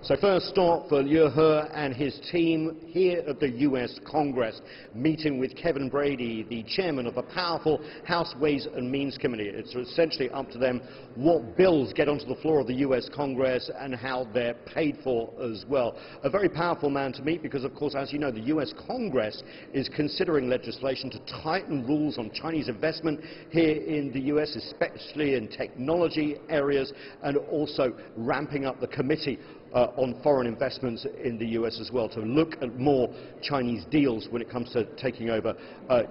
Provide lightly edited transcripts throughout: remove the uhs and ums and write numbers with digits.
So first stop for Liu He and his team here at the US Congress, meeting with Kevin Brady, the chairman of the powerful House Ways and Means Committee. It's essentially up to them what bills get onto the floor of the US Congress and how they're paid for as well. A very powerful man to meet because, of course, as you know, the US Congress is considering legislation to tighten rules on Chinese investment here in the US, especially in technology areas, and also ramping up the committee on foreign investments in the US as well, to look at more Chinese deals when it comes to taking over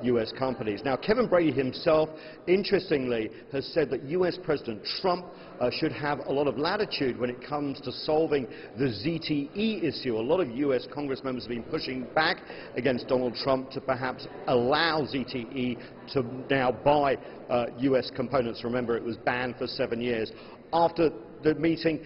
US companies. Now, Kevin Brady himself, interestingly, has said that US President Trump should have a lot of latitude when it comes to solving the ZTE issue. A lot of US Congress members have been pushing back against Donald Trump to perhaps allow ZTE to now buy US components. Remember, it was banned for 7 years. After the meeting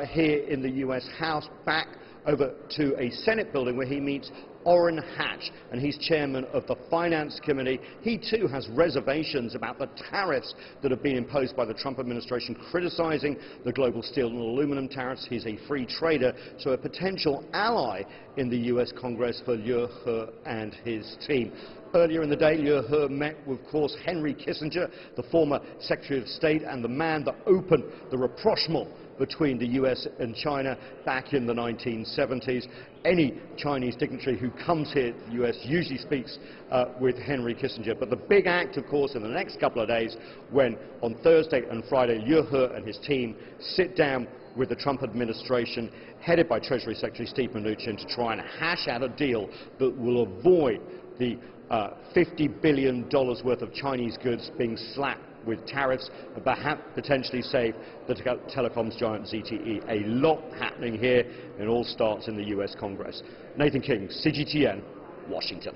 here in the US House, back over to a Senate building where he meets Orrin Hatch, and he's chairman of the Finance Committee. He too has reservations about the tariffs that have been imposed by the Trump administration, criticizing the global steel and aluminum tariffs. He's a free trader, so a potential ally in the US Congress for Liu He and his team. Earlier in the day, Liu He met with, of course, Henry Kissinger, the former Secretary of State and the man that opened the rapprochement between the US and China back in the 1970s. Any Chinese dignitary who comes here to the US usually speaks with Henry Kissinger. But the big act, of course, in the next couple of days, when on Thursday and Friday, Liu He and his team sit down with the Trump administration, headed by Treasury Secretary Steve Mnuchin, to try and hash out a deal that will avoid the $50 billion worth of Chinese goods being slapped with tariffs, and perhaps potentially save the telecoms giant ZTE. A lot happening here, and it all starts in the US Congress. Nathan King, CGTN, Washington.